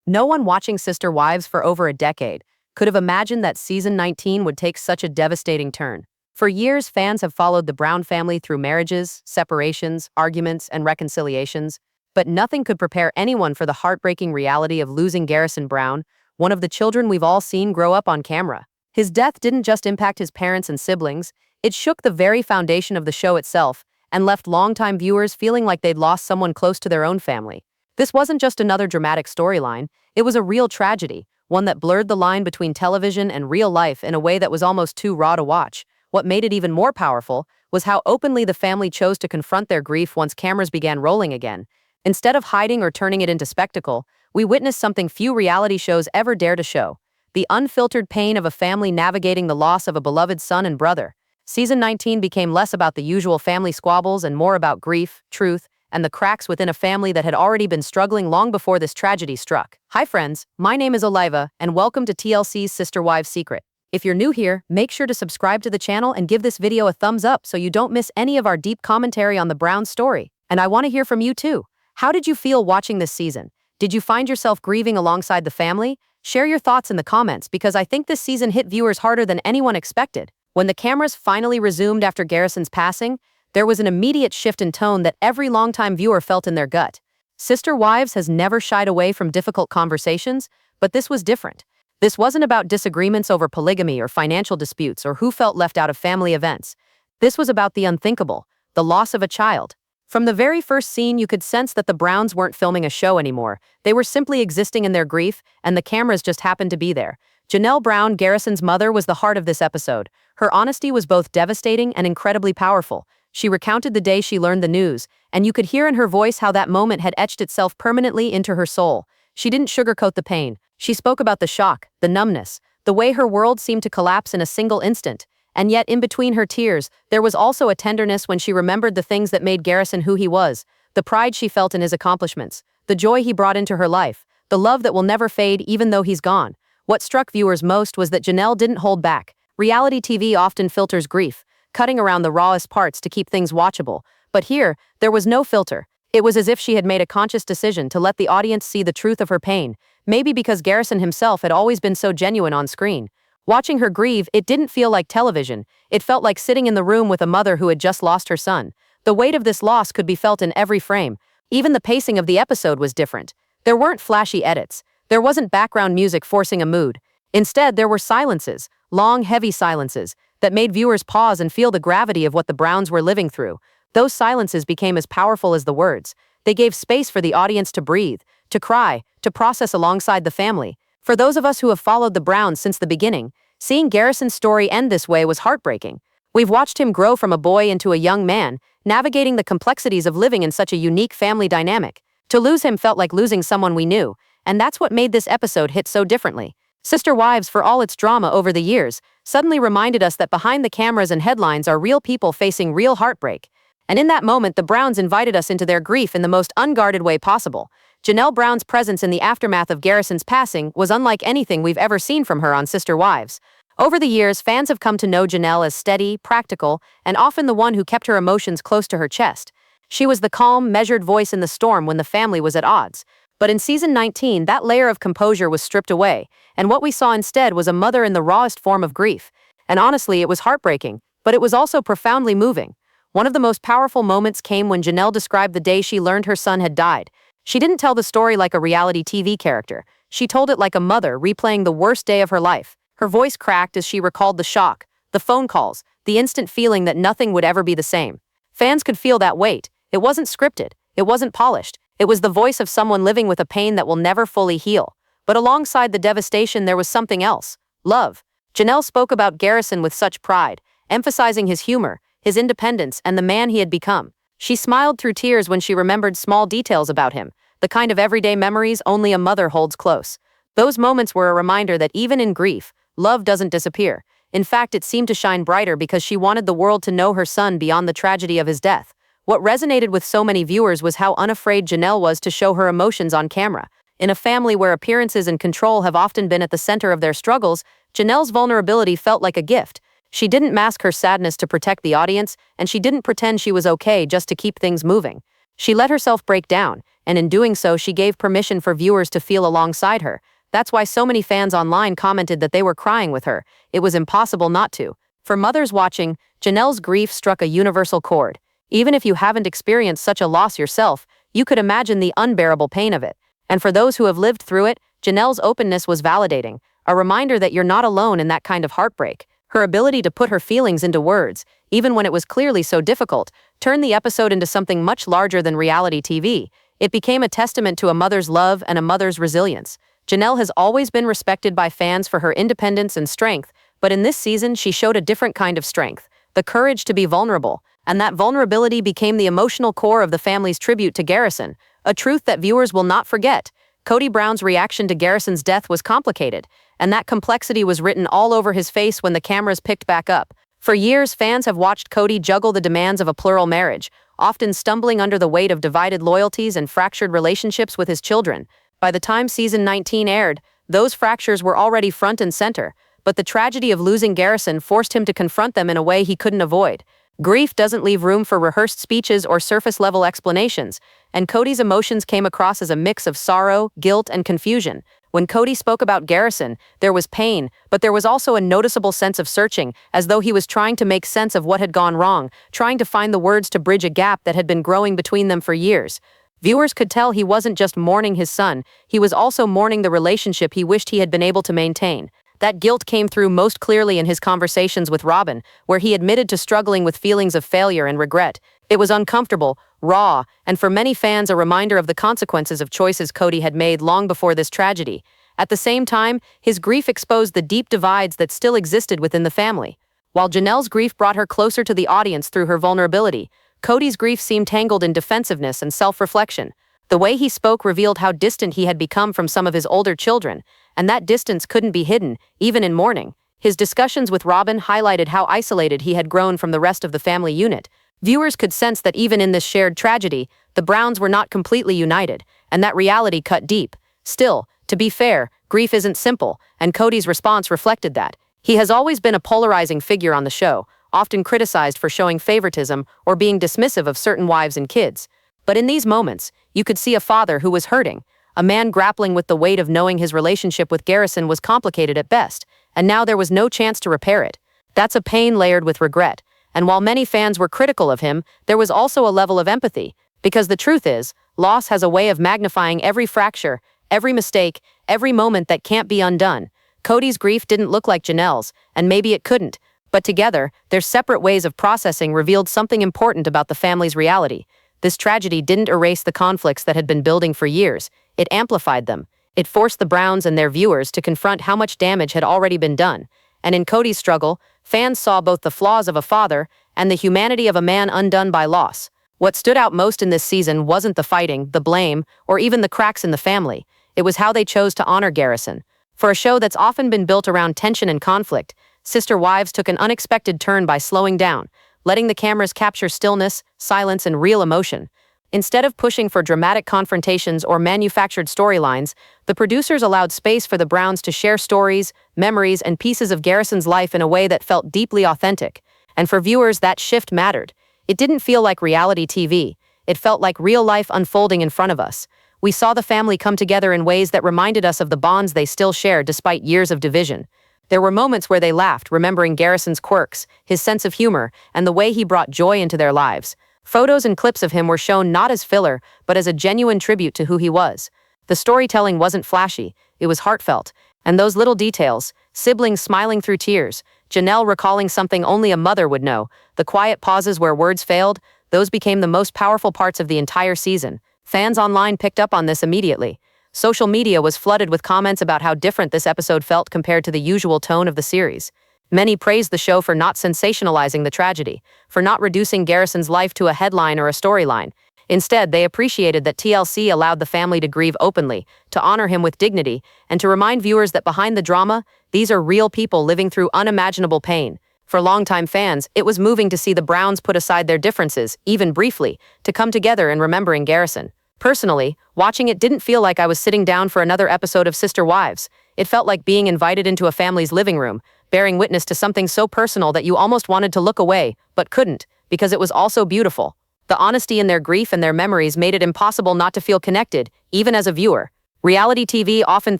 No one watching Sister Wives for over a decade could have imagined that season 19 would take such a devastating turn. For years, fans have followed the Brown family through marriages, separations, arguments, and reconciliations, but nothing could prepare anyone for the heartbreaking reality of losing Garrison Brown, one of the children we've all seen grow up on camera. His death didn't just impact his parents and siblings, it shook the very foundation of the show itself and left longtime viewers feeling like they'd lost someone close to their own family. This wasn't just another dramatic storyline, it was a real tragedy, one that blurred the line between television and real life in a way that was almost too raw to watch. What made it even more powerful was how openly the family chose to confront their grief once cameras began rolling again. Instead of hiding or turning it into spectacle, we witnessed something few reality shows ever dare to show: the unfiltered pain of a family navigating the loss of a beloved son and brother. Season 19 became less about the usual family squabbles and more about grief, truth, and the cracks within a family that had already been struggling long before this tragedy struck. Hi friends, my name is Oliva, and welcome to TLC's Sister Wives Secret. If you're new here, make sure to subscribe to the channel and give this video a thumbs up so you don't miss any of our deep commentary on the Brown story. And I want to hear from you too. How did you feel watching this season? Did you find yourself grieving alongside the family? Share your thoughts in the comments because I think this season hit viewers harder than anyone expected. When the cameras finally resumed after Garrison's passing, there was an immediate shift in tone that every longtime viewer felt in their gut. Sister Wives has never shied away from difficult conversations, but this was different. This wasn't about disagreements over polygamy or financial disputes or who felt left out of family events. This was about the unthinkable, the loss of a child. From the very first scene, you could sense that the Browns weren't filming a show anymore. They were simply existing in their grief, and the cameras just happened to be there. Janelle Brown, Garrison's mother, was the heart of this episode. Her honesty was both devastating and incredibly powerful. She recounted the day she learned the news, and you could hear in her voice how that moment had etched itself permanently into her soul. She didn't sugarcoat the pain. She spoke about the shock, the numbness, the way her world seemed to collapse in a single instant. And yet, in between her tears, there was also a tenderness when she remembered the things that made Garrison who he was, the pride she felt in his accomplishments, the joy he brought into her life, the love that will never fade even though he's gone. What struck viewers most was that Janelle didn't hold back. Reality TV often filters grief, cutting around the rawest parts to keep things watchable. But here, there was no filter. It was as if she had made a conscious decision to let the audience see the truth of her pain, maybe because Garrison himself had always been so genuine on screen. Watching her grieve, it didn't feel like television. It felt like sitting in the room with a mother who had just lost her son. The weight of this loss could be felt in every frame. Even the pacing of the episode was different. There weren't flashy edits. There wasn't background music forcing a mood. Instead, there were silences, long, heavy silences, that made viewers pause and feel the gravity of what the Browns were living through. Those silences became as powerful as the words. They gave space for the audience to breathe, to cry, to process alongside the family. For those of us who have followed the Browns since the beginning, seeing Garrison's story end this way was heartbreaking. We've watched him grow from a boy into a young man, navigating the complexities of living in such a unique family dynamic. To lose him felt like losing someone we knew, and that's what made this episode hit so differently. Sister Wives, for all its drama over the years, suddenly reminded us that behind the cameras and headlines are real people facing real heartbreak. And in that moment, the Browns invited us into their grief in the most unguarded way possible. Janelle Brown's presence in the aftermath of Garrison's passing was unlike anything we've ever seen from her on Sister Wives. Over the years, fans have come to know Janelle as steady, practical, and often the one who kept her emotions close to her chest. She was the calm, measured voice in the storm when the family was at odds. But in season 19, that layer of composure was stripped away, and what we saw instead was a mother in the rawest form of grief. And honestly, it was heartbreaking, but it was also profoundly moving. One of the most powerful moments came when Janelle described the day she learned her son had died. She didn't tell the story like a reality TV character. She told it like a mother replaying the worst day of her life. Her voice cracked as she recalled the shock, the phone calls, the instant feeling that nothing would ever be the same. Fans could feel that weight. It wasn't scripted. It wasn't polished. It was the voice of someone living with a pain that will never fully heal. But alongside the devastation, there was something else: love. Janelle spoke about Garrison with such pride, emphasizing his humor, his independence, and the man he had become. She smiled through tears when she remembered small details about him, the kind of everyday memories only a mother holds close. Those moments were a reminder that even in grief, love doesn't disappear. In fact, it seemed to shine brighter because she wanted the world to know her son beyond the tragedy of his death. What resonated with so many viewers was how unafraid Janelle was to show her emotions on camera. In a family where appearances and control have often been at the center of their struggles, Janelle's vulnerability felt like a gift. She didn't mask her sadness to protect the audience, and she didn't pretend she was okay just to keep things moving. She let herself break down, and in doing so, she gave permission for viewers to feel alongside her. That's why so many fans online commented that they were crying with her. It was impossible not to. For mothers watching, Janelle's grief struck a universal chord. Even if you haven't experienced such a loss yourself, you could imagine the unbearable pain of it. And for those who have lived through it, Janelle's openness was validating, a reminder that you're not alone in that kind of heartbreak. Her ability to put her feelings into words, even when it was clearly so difficult, turned the episode into something much larger than reality TV. It became a testament to a mother's love and a mother's resilience. Janelle has always been respected by fans for her independence and strength, but in this season she showed a different kind of strength, the courage to be vulnerable, and that vulnerability became the emotional core of the family's tribute to Garrison, a truth that viewers will not forget. Kody Brown's reaction to Garrison's death was complicated, and that complexity was written all over his face when the cameras picked back up. For years, fans have watched Kody juggle the demands of a plural marriage, often stumbling under the weight of divided loyalties and fractured relationships with his children. By the time season 19 aired, those fractures were already front and center, but the tragedy of losing Garrison forced him to confront them in a way he couldn't avoid. Grief doesn't leave room for rehearsed speeches or surface-level explanations, and Kody's emotions came across as a mix of sorrow, guilt, and confusion. When Kody spoke about Garrison, there was pain, but there was also a noticeable sense of searching, as though he was trying to make sense of what had gone wrong, trying to find the words to bridge a gap that had been growing between them for years. Viewers could tell he wasn't just mourning his son, he was also mourning the relationship he wished he had been able to maintain. That guilt came through most clearly in his conversations with Robin, where he admitted to struggling with feelings of failure and regret. It was uncomfortable, raw, and for many fans a reminder of the consequences of choices Kody had made long before this tragedy. At the same time, his grief exposed the deep divides that still existed within the family. While Janelle's grief brought her closer to the audience through her vulnerability, Kody's grief seemed tangled in defensiveness and self-reflection. The way he spoke revealed how distant he had become from some of his older children, and that distance couldn't be hidden, even in mourning. His discussions with Robin highlighted how isolated he had grown from the rest of the family unit. Viewers could sense that even in this shared tragedy, the Browns were not completely united, and that reality cut deep. Still, to be fair, grief isn't simple, and Kody's response reflected that. He has always been a polarizing figure on the show, often criticized for showing favoritism or being dismissive of certain wives and kids. But in these moments, you could see a father who was hurting, a man grappling with the weight of knowing his relationship with Garrison was complicated at best, and now there was no chance to repair it. That's a pain layered with regret, and while many fans were critical of him, there was also a level of empathy, because the truth is, loss has a way of magnifying every fracture, every mistake, every moment that can't be undone. Kody's grief didn't look like Janelle's, and maybe it couldn't, but together, their separate ways of processing revealed something important about the family's reality. This tragedy didn't erase the conflicts that had been building for years, it amplified them. It forced the Browns and their viewers to confront how much damage had already been done. And in Kody's struggle, fans saw both the flaws of a father and the humanity of a man undone by loss. What stood out most in this season wasn't the fighting, the blame, or even the cracks in the family. It was how they chose to honor Garrison. For a show that's often been built around tension and conflict, Sister Wives took an unexpected turn by slowing down, letting the cameras capture stillness, silence, and real emotion. Instead of pushing for dramatic confrontations or manufactured storylines, the producers allowed space for the Browns to share stories, memories, and pieces of Garrison's life in a way that felt deeply authentic. And for viewers, that shift mattered. It didn't feel like reality TV. It felt like real life unfolding in front of us. We saw the family come together in ways that reminded us of the bonds they still share despite years of division. There were moments where they laughed, remembering Garrison's quirks, his sense of humor, and the way he brought joy into their lives. Photos and clips of him were shown not as filler, but as a genuine tribute to who he was. The storytelling wasn't flashy, it was heartfelt. And those little details, siblings smiling through tears, Janelle recalling something only a mother would know, the quiet pauses where words failed, those became the most powerful parts of the entire season. Fans online picked up on this immediately. Social media was flooded with comments about how different this episode felt compared to the usual tone of the series. Many praised the show for not sensationalizing the tragedy, for not reducing Garrison's life to a headline or a storyline. Instead, they appreciated that TLC allowed the family to grieve openly, to honor him with dignity, and to remind viewers that behind the drama, these are real people living through unimaginable pain. For longtime fans, it was moving to see the Browns put aside their differences, even briefly, to come together in remembering Garrison. Personally, watching it didn't feel like I was sitting down for another episode of Sister Wives. It felt like being invited into a family's living room, bearing witness to something so personal that you almost wanted to look away, but couldn't, because it was all so beautiful. The honesty in their grief and their memories made it impossible not to feel connected, even as a viewer. Reality TV often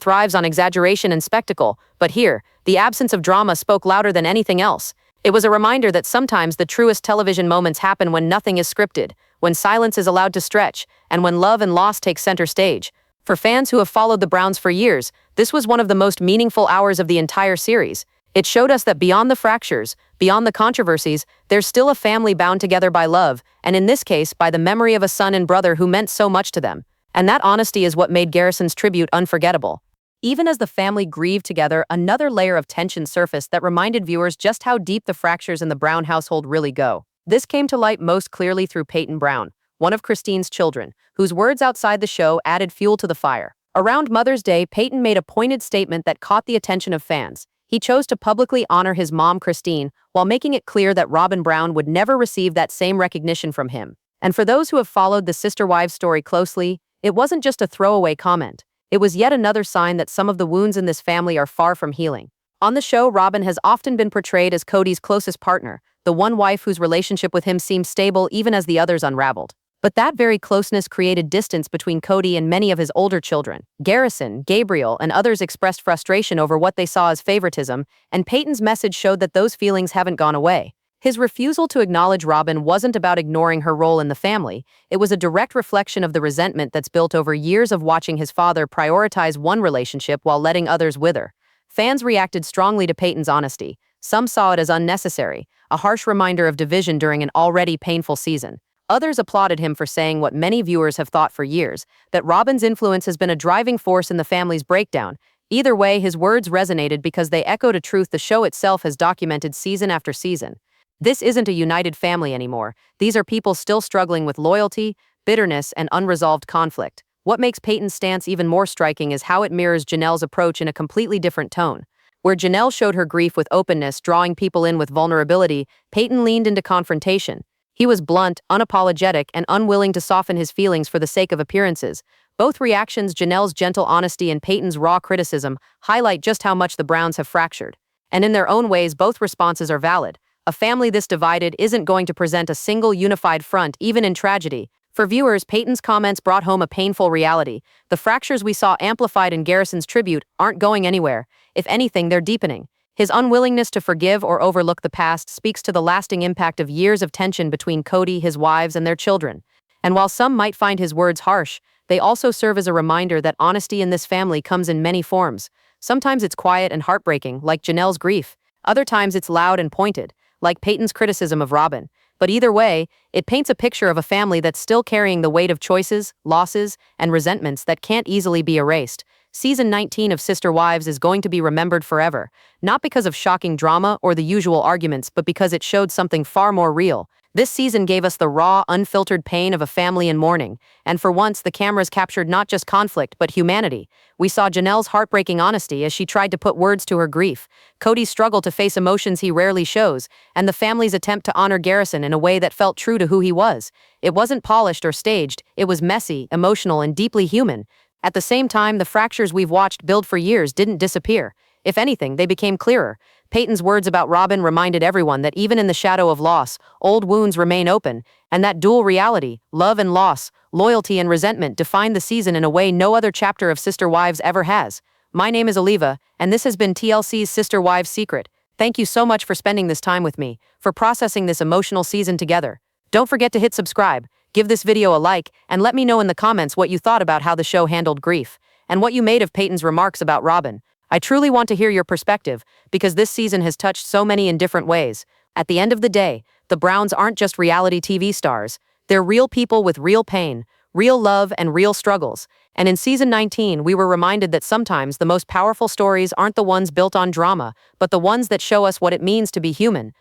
thrives on exaggeration and spectacle, but here, the absence of drama spoke louder than anything else. It was a reminder that sometimes the truest television moments happen when nothing is scripted, when silence is allowed to stretch, and when love and loss take center stage. For fans who have followed the Browns for years, this was one of the most meaningful hours of the entire series. It showed us that beyond the fractures, beyond the controversies, there's still a family bound together by love, and in this case, by the memory of a son and brother who meant so much to them. And that honesty is what made Garrison's tribute unforgettable. Even as the family grieved together, another layer of tension surfaced that reminded viewers just how deep the fractures in the Brown household really go. This came to light most clearly through Paedon Brown, one of Christine's children, whose words outside the show added fuel to the fire. Around Mother's Day, Paedon made a pointed statement that caught the attention of fans. He chose to publicly honor his mom, Christine, while making it clear that Robin Brown would never receive that same recognition from him. And for those who have followed the sister wives story closely, it wasn't just a throwaway comment. It was yet another sign that some of the wounds in this family are far from healing. On the show, Robin has often been portrayed as Kody's closest partner, the one wife whose relationship with him seemed stable even as the others unraveled. But that very closeness created distance between Kody and many of his older children. Garrison, Gabriel, and others expressed frustration over what they saw as favoritism, and Paedon's message showed that those feelings haven't gone away. His refusal to acknowledge Robin wasn't about ignoring her role in the family. It was a direct reflection of the resentment that's built over years of watching his father prioritize one relationship while letting others wither. Fans reacted strongly to Paedon's honesty. Some saw it as unnecessary, a harsh reminder of division during an already painful season. Others applauded him for saying what many viewers have thought for years, that Robin's influence has been a driving force in the family's breakdown. Either way, his words resonated because they echoed a truth the show itself has documented season after season. This isn't a united family anymore. These are people still struggling with loyalty, bitterness, and unresolved conflict. What makes Paedon's stance even more striking is how it mirrors Janelle's approach in a completely different tone. Where Janelle showed her grief with openness, drawing people in with vulnerability, Paedon leaned into confrontation. He was blunt, unapologetic, and unwilling to soften his feelings for the sake of appearances. Both reactions, Janelle's gentle honesty and Paedon's raw criticism, highlight just how much the Browns have fractured. And in their own ways, both responses are valid. A family this divided isn't going to present a single unified front, even in tragedy. For viewers, Paedon's comments brought home a painful reality. The fractures we saw amplified in Garrison's tribute aren't going anywhere. If anything, they're deepening. His unwillingness to forgive or overlook the past speaks to the lasting impact of years of tension between Kody, his wives, and their children. And while some might find his words harsh, they also serve as a reminder that honesty in this family comes in many forms. Sometimes it's quiet and heartbreaking, like Janelle's grief. Other times it's loud and pointed, like Paedon's criticism of Robin. But either way, it paints a picture of a family that's still carrying the weight of choices, losses, and resentments that can't easily be erased. Season 19 of Sister Wives is going to be remembered forever, not because of shocking drama or the usual arguments, but because it showed something far more real. This season gave us the raw, unfiltered pain of a family in mourning, and for once, the cameras captured not just conflict, but humanity. We saw Janelle's heartbreaking honesty as she tried to put words to her grief, Kody's struggle to face emotions he rarely shows, and the family's attempt to honor Garrison in a way that felt true to who he was. It wasn't polished or staged, it was messy, emotional, and deeply human. At the same time, the fractures we've watched build for years didn't disappear. If anything, they became clearer. Paedon's words about Robin reminded everyone that even in the shadow of loss, old wounds remain open, and that dual reality, love and loss, loyalty and resentment, defined the season in a way no other chapter of Sister Wives ever has. My name is Oliva, and this has been TLC's Sister Wives Secret. Thank you so much for spending this time with me, for processing this emotional season together. Don't forget to hit subscribe, give this video a like, and let me know in the comments what you thought about how the show handled grief, and what you made of Paedon's remarks about Robin. I truly want to hear your perspective, because this season has touched so many in different ways. At the end of the day, the Browns aren't just reality TV stars. They're real people with real pain, real love, and real struggles. And in season 19, we were reminded that sometimes the most powerful stories aren't the ones built on drama, but the ones that show us what it means to be human.